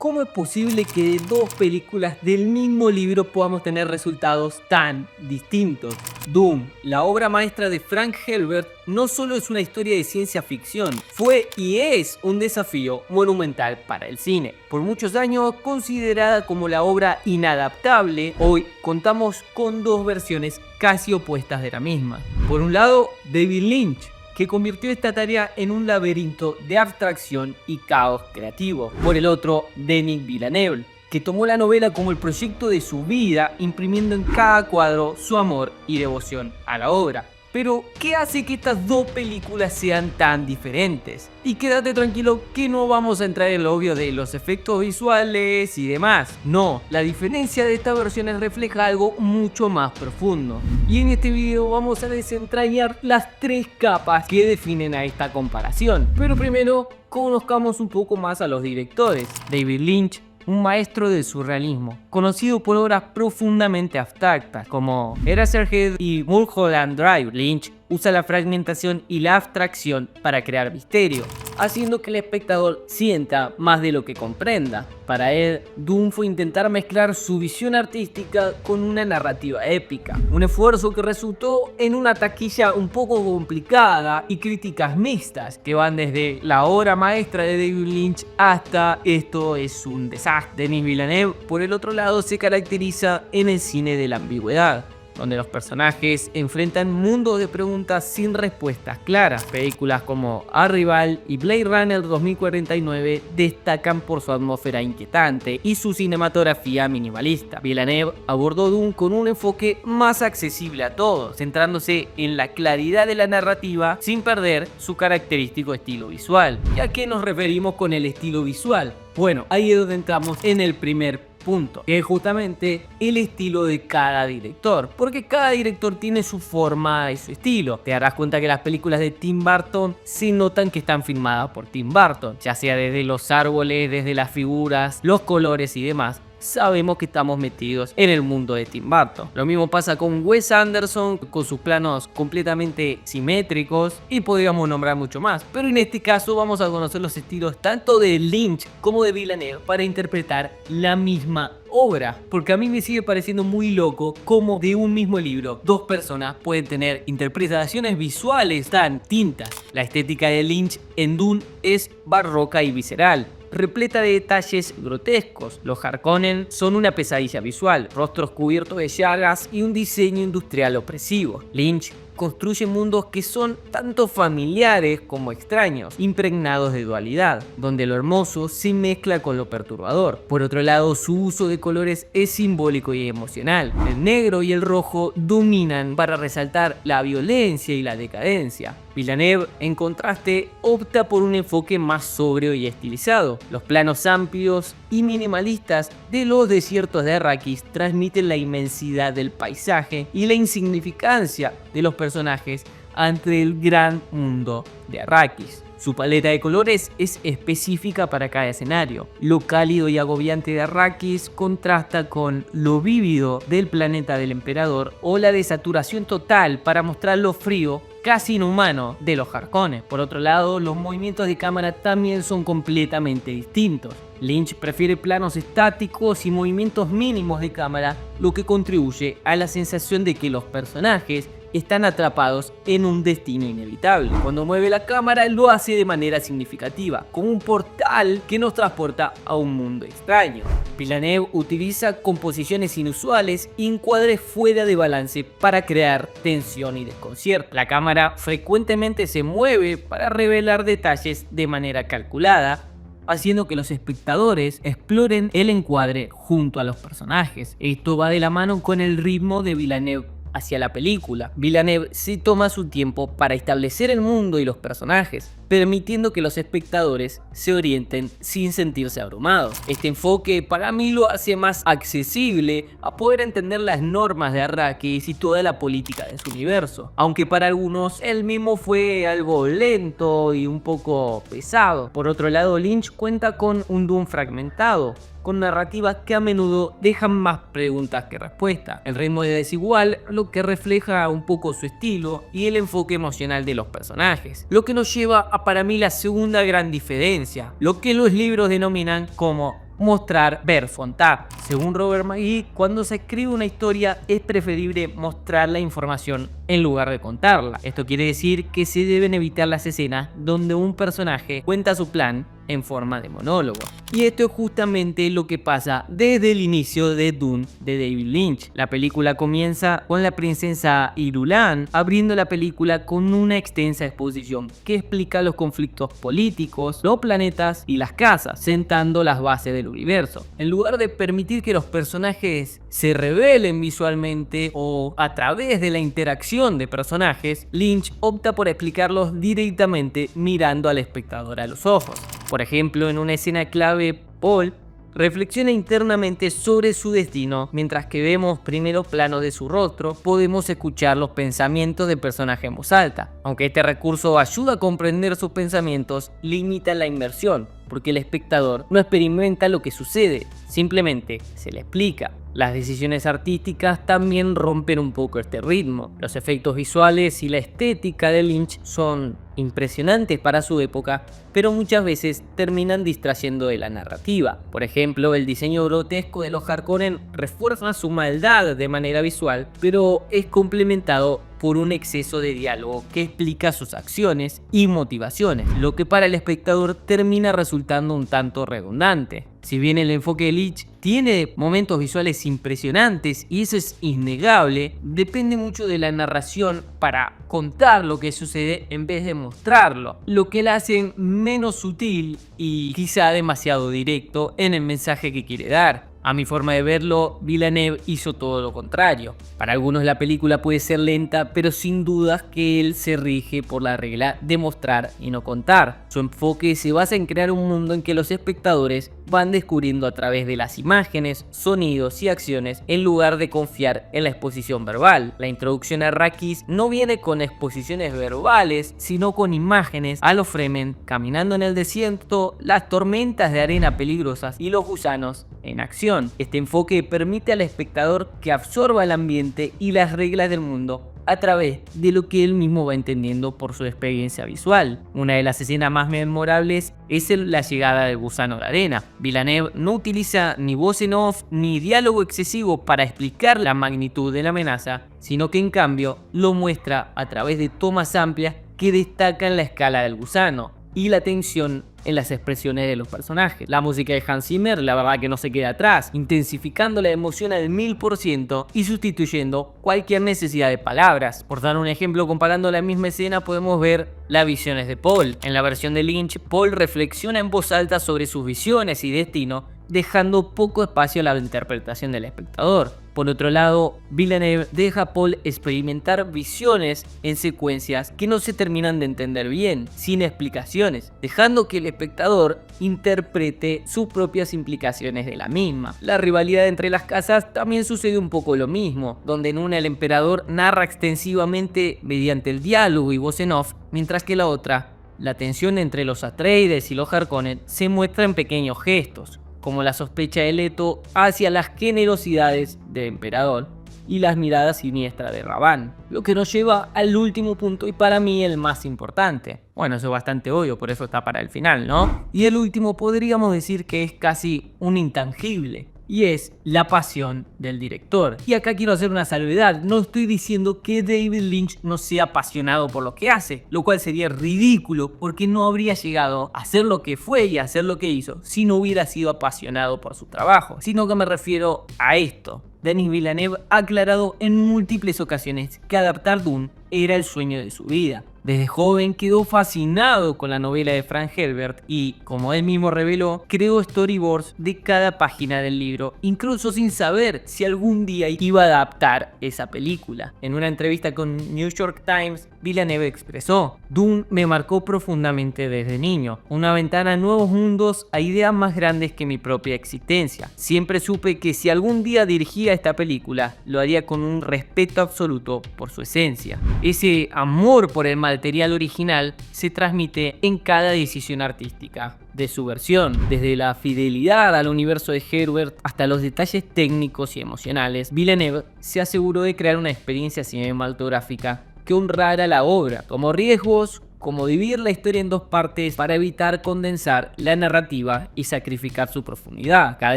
¿Cómo es posible que de dos películas del mismo libro podamos tener resultados tan distintos? Doom, la obra maestra de Frank Herbert, no solo es una historia de ciencia ficción, fue y es un desafío monumental para el cine. Por muchos años considerada como la obra inadaptable, hoy contamos con dos versiones casi opuestas de la misma. Por un lado, David Lynch, que convirtió esta tarea en un laberinto de abstracción y caos creativo. Por el otro, Denis Villeneuve, que tomó la novela como el proyecto de su vida, imprimiendo en cada cuadro su amor y devoción a la obra. Pero, ¿qué hace que estas dos películas sean tan diferentes? Y quédate tranquilo que no vamos a entrar en lo obvio de los efectos visuales y demás. No, la diferencia de estas versiones refleja algo mucho más profundo. Y en este video vamos a desentrañar las tres capas que definen a esta comparación. Pero primero, conozcamos un poco más a los directores. David Lynch, un maestro del surrealismo, conocido por obras profundamente abstractas como Eraserhead y Mulholland Drive. Lynch usa la fragmentación y la abstracción para crear misterio, haciendo que el espectador sienta más de lo que comprenda. Para él, Doom fue intentar mezclar su visión artística con una narrativa épica, un esfuerzo que resultó en una taquilla un poco complicada y críticas mixtas que van desde la obra maestra de David Lynch hasta esto es un desastre. Denis Villeneuve, por el otro lado, se caracteriza en el cine de la ambigüedad, donde los personajes enfrentan mundos de preguntas sin respuestas claras. Películas como Arrival y Blade Runner 2049 destacan por su atmósfera inquietante y su cinematografía minimalista. Villeneuve abordó Doom con un enfoque más accesible a todos, centrándose en la claridad de la narrativa sin perder su característico estilo visual. ¿Y a qué nos referimos con el estilo visual? Bueno, ahí es donde entramos en el primer punto, que es justamente el estilo de cada director, porque cada director tiene su forma y su estilo. Te darás cuenta que las películas de Tim Burton se notan que están filmadas por Tim Burton, ya sea desde los árboles, desde las figuras, los colores y demás. Sabemos que estamos metidos en el mundo de Tim Burton. Lo mismo pasa con Wes Anderson, con sus planos completamente simétricos, y podríamos nombrar mucho más. Pero en este caso vamos a conocer los estilos tanto de Lynch como de Villeneuve para interpretar la misma obra, porque a mí me sigue pareciendo muy loco cómo de un mismo libro dos personas pueden tener interpretaciones visuales tan distintas. La estética de Lynch en Dune es barroca y visceral, repleta de detalles grotescos. Los Harkonnen son una pesadilla visual, rostros cubiertos de llagas y un diseño industrial opresivo. Lynch construye mundos que son tanto familiares como extraños, impregnados de dualidad, donde lo hermoso se mezcla con lo perturbador. Por otro lado, su uso de colores es simbólico y emocional. El negro y el rojo dominan para resaltar la violencia y la decadencia. Villeneuve, en contraste, opta por un enfoque más sobrio y estilizado. Los planos amplios y minimalistas de los desiertos de Arrakis transmiten la inmensidad del paisaje y la insignificancia de los personajes ante el gran mundo de Arrakis. Su paleta de colores es específica para cada escenario. Lo cálido y agobiante de Arrakis contrasta con lo vívido del planeta del emperador o la desaturación total para mostrar lo frío, casi inhumano, de los Harkonnen. Por otro lado, los movimientos de cámara también son completamente distintos. Lynch prefiere planos estáticos y movimientos mínimos de cámara, lo que contribuye a la sensación de que los personajes están atrapados en un destino inevitable. Cuando mueve la cámara lo hace de manera significativa, como un portal que nos transporta a un mundo extraño. Villeneuve utiliza composiciones inusuales y encuadres fuera de balance para crear tensión y desconcierto. La cámara frecuentemente se mueve para revelar detalles de manera calculada, haciendo que los espectadores exploren el encuadre junto a los personajes. Esto va de la mano con el ritmo de Villeneuve hacia la película. Villeneuve se toma su tiempo para establecer el mundo y los personajes, permitiendo que los espectadores se orienten sin sentirse abrumados. Este enfoque para mí lo hace más accesible a poder entender las normas de Arrakis y toda la política de su universo, aunque para algunos el mismo fue algo lento y un poco pesado. Por otro lado, Lynch cuenta con un Doom fragmentado, con narrativas que a menudo dejan más preguntas que respuestas. El ritmo es desigual, lo que refleja un poco su estilo y el enfoque emocional de los personajes, lo que nos lleva a para mí la segunda gran diferencia, lo que los libros denominan como mostrar ver fontar. Según Robert McGee, cuando se escribe una historia es preferible mostrar la información en lugar de contarla. Esto quiere decir que se deben evitar las escenas donde un personaje cuenta su plan en forma de monólogo. Y esto es justamente lo que pasa desde el inicio de Dune de David Lynch. La película comienza con la princesa Irulan abriendo la película con una extensa exposición que explica los conflictos políticos, los planetas y las casas, sentando las bases del universo. En lugar de permitir que los personajes se revelen visualmente o a través de la interacción de personajes, Lynch opta por explicarlos directamente mirando al espectador a los ojos. Por ejemplo, en una escena clave, Paul reflexiona internamente sobre su destino. Mientras que vemos primeros planos de su rostro, podemos escuchar los pensamientos del personaje en voz alta. Aunque este recurso ayuda a comprender sus pensamientos, limita la inmersión, porque el espectador no experimenta lo que sucede, simplemente se le explica. Las decisiones artísticas también rompen un poco este ritmo. Los efectos visuales y la estética de Lynch son impresionantes para su época, pero muchas veces terminan distrayendo de la narrativa. Por ejemplo, el diseño grotesco de los Harkonnen refuerza su maldad de manera visual, pero es complementado por un exceso de diálogo que explica sus acciones y motivaciones, lo que para el espectador termina resultando un tanto redundante. Si bien el enfoque de Lynch tiene momentos visuales impresionantes y eso es innegable, depende mucho de la narración para contar lo que sucede en vez de mostrarlo, lo que la hace menos sutil y quizá demasiado directo en el mensaje que quiere dar. A mi forma de verlo, Villeneuve hizo todo lo contrario. Para algunos la película puede ser lenta, pero sin dudas que él se rige por la regla de mostrar y no contar. Su enfoque se basa en crear un mundo en que los espectadores van descubriendo a través de las imágenes, sonidos y acciones en lugar de confiar en la exposición verbal. La introducción a Arrakis no viene con exposiciones verbales, sino con imágenes a los Fremen caminando en el desierto, las tormentas de arena peligrosas y los gusanos en acción. Este enfoque permite al espectador que absorba el ambiente y las reglas del mundo a través de lo que él mismo va entendiendo por su experiencia visual. Una de las escenas más memorables es la llegada del gusano a la arena. Villeneuve no utiliza ni voz en off ni diálogo excesivo para explicar la magnitud de la amenaza, sino que en cambio lo muestra a través de tomas amplias que destacan la escala del gusano y la tensión en las expresiones de los personajes. La música de Hans Zimmer, la verdad que no se queda atrás, intensificando la emoción al 1000% y sustituyendo cualquier necesidad de palabras. Por dar un ejemplo, comparando la misma escena, podemos ver las visiones de Paul. En la versión de Lynch, Paul reflexiona en voz alta sobre sus visiones y destino, dejando poco espacio a la interpretación del espectador. Por otro lado, Villeneuve deja a Paul experimentar visiones en secuencias que no se terminan de entender bien, sin explicaciones, dejando que el espectador interprete sus propias implicaciones de la misma. La rivalidad entre las casas también sucede un poco lo mismo, donde en una el emperador narra extensivamente mediante el diálogo y voz en off, mientras que la otra, la tensión entre los Atreides y los Harkonnen, se muestra en pequeños gestos, como la sospecha de Leto hacia las generosidades del emperador y las miradas siniestras de Rabán. Lo que nos lleva al último punto y para mí el más importante. Bueno, eso es bastante obvio, por eso está para el final, ¿no? Y el último podríamos decir que es casi un intangible. Y es la pasión del director. Y acá quiero hacer una salvedad, no estoy diciendo que David Lynch no sea apasionado por lo que hace, lo cual sería ridículo porque no habría llegado a hacer lo que fue y a hacer lo que hizo si no hubiera sido apasionado por su trabajo, sino que me refiero a esto. Denis Villeneuve ha aclarado en múltiples ocasiones que adaptar Dune era el sueño de su vida. Desde joven quedó fascinado con la novela de Frank Herbert y, como él mismo reveló, creó storyboards de cada página del libro, incluso sin saber si algún día iba a adaptar esa película. En una entrevista con New York Times, Villeneuve expresó: "Dune me marcó profundamente desde niño, una ventana a nuevos mundos, a ideas más grandes que mi propia existencia. Siempre supe que si algún día dirigía esta película, lo haría con un respeto absoluto por su esencia". Ese amor por el material original se transmite en cada decisión artística de su versión, desde la fidelidad al universo de Herbert hasta los detalles técnicos y emocionales. Villeneuve se aseguró de crear una experiencia cinematográfica que honrara la obra, tomó riesgos, como dividir la historia en dos partes para evitar condensar la narrativa y sacrificar su profundidad. Cada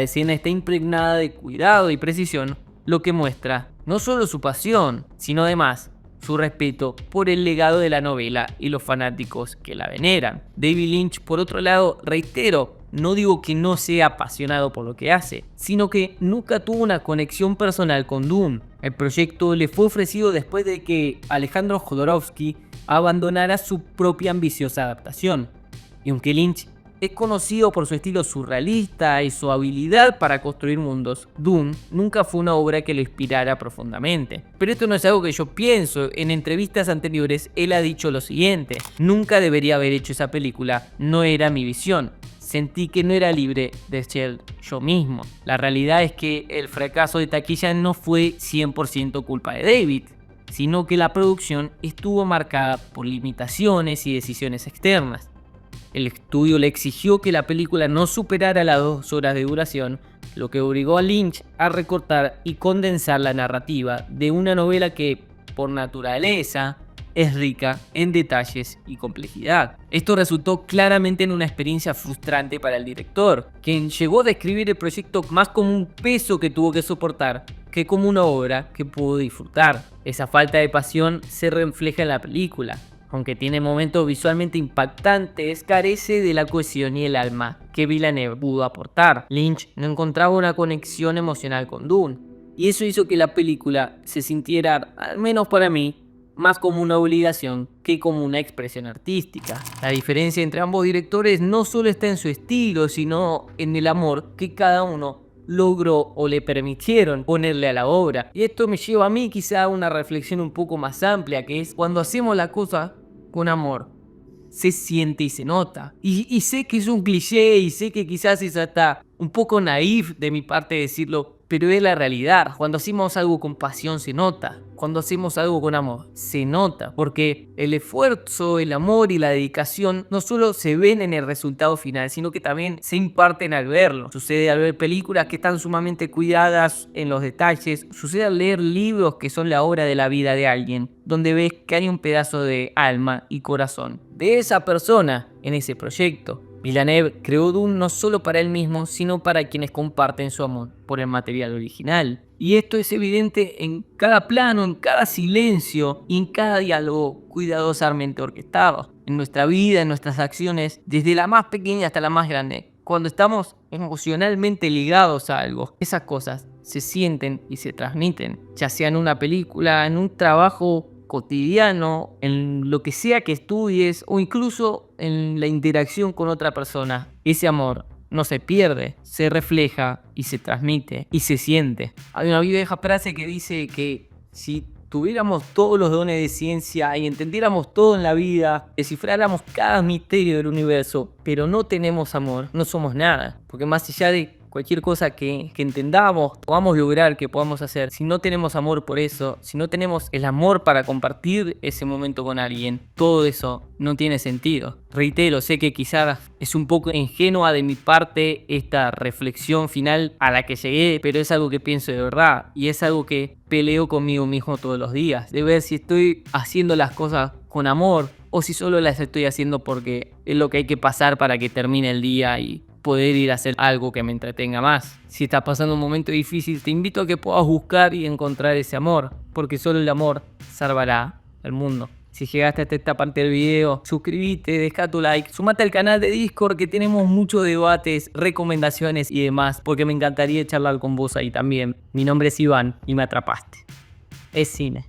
escena está impregnada de cuidado y precisión, lo que muestra no solo su pasión, sino además su respeto por el legado de la novela y los fanáticos que la veneran. David Lynch, por otro lado, reitero, no digo que no sea apasionado por lo que hace, sino que nunca tuvo una conexión personal con Dune. El proyecto le fue ofrecido después de que Alejandro Jodorowsky abandonara su propia ambiciosa adaptación. Y aunque Lynch es conocido por su estilo surrealista y su habilidad para construir mundos, Dune nunca fue una obra que lo inspirara profundamente. Pero esto no es algo que yo pienso. En entrevistas anteriores él ha dicho lo siguiente: nunca debería haber hecho esa película, no era mi visión. Sentí que no era libre de ser yo mismo. La realidad es que el fracaso de taquilla no fue 100% culpa de David, sino que la producción estuvo marcada por limitaciones y decisiones externas. El estudio le exigió que la película no superara las 2 horas de duración, lo que obligó a Lynch a recortar y condensar la narrativa de una novela que, por naturaleza, es rica en detalles y complejidad. Esto resultó claramente en una experiencia frustrante para el director, quien llegó a describir el proyecto más como un peso que tuvo que soportar que como una obra que pudo disfrutar. Esa falta de pasión se refleja en la película. Aunque tiene momentos visualmente impactantes, carece de la cohesión y el alma que Villeneuve pudo aportar. Lynch no encontraba una conexión emocional con Dune, y eso hizo que la película se sintiera, al menos para mí, más como una obligación que como una expresión artística. La diferencia entre ambos directores no solo está en su estilo, sino en el amor que cada uno logró o le permitieron ponerle a la obra. Y esto me lleva a mí quizá a una reflexión un poco más amplia, que es cuando hacemos la cosa con amor, se siente y se nota. Y sé que es un cliché y sé que quizás es hasta un poco naif de mi parte decirlo, pero es la realidad. Cuando hacemos algo con pasión se nota. Cuando hacemos algo con amor se nota. Porque el esfuerzo, el amor y la dedicación no solo se ven en el resultado final, sino que también se imparten al verlo. Sucede al ver películas que están sumamente cuidadas en los detalles. Sucede al leer libros que son la obra de la vida de alguien, donde ves que hay un pedazo de alma y corazón de esa persona en ese proyecto. Villeneuve creó Dune no solo para él mismo, sino para quienes comparten su amor por el material original. Y esto es evidente en cada plano, en cada silencio y en cada diálogo cuidadosamente orquestado. En nuestra vida, en nuestras acciones, desde la más pequeña hasta la más grande. Cuando estamos emocionalmente ligados a algo, esas cosas se sienten y se transmiten, ya sea en una película, en un trabajo cotidiano, en lo que sea que estudies o incluso en la interacción con otra persona. Ese amor no se pierde, se refleja y se transmite y se siente. Hay una vieja frase que dice que si tuviéramos todos los dones de ciencia y entendiéramos todo en la vida, descifráramos cada misterio del universo, pero no tenemos amor, no somos nada. Porque más allá de cualquier cosa que entendamos, podamos lograr, que podamos hacer, si no tenemos amor por eso, si no tenemos el amor para compartir ese momento con alguien, todo eso no tiene sentido. Reitero, sé que quizás es un poco ingenua de mi parte esta reflexión final a la que llegué, pero es algo que pienso de verdad y es algo que peleo conmigo mismo todos los días, de ver si estoy haciendo las cosas con amor o si solo las estoy haciendo porque es lo que hay que pasar para que termine el día y poder ir a hacer algo que me entretenga más. Si estás pasando un momento difícil, te invito a que puedas buscar y encontrar ese amor, porque solo el amor salvará al mundo. Si llegaste hasta esta parte del video, suscríbete, deja tu like, sumate al canal de Discord que tenemos muchos debates, recomendaciones y demás, porque me encantaría charlar con vos ahí también. Mi nombre es Iván y me atrapaste. Es cine.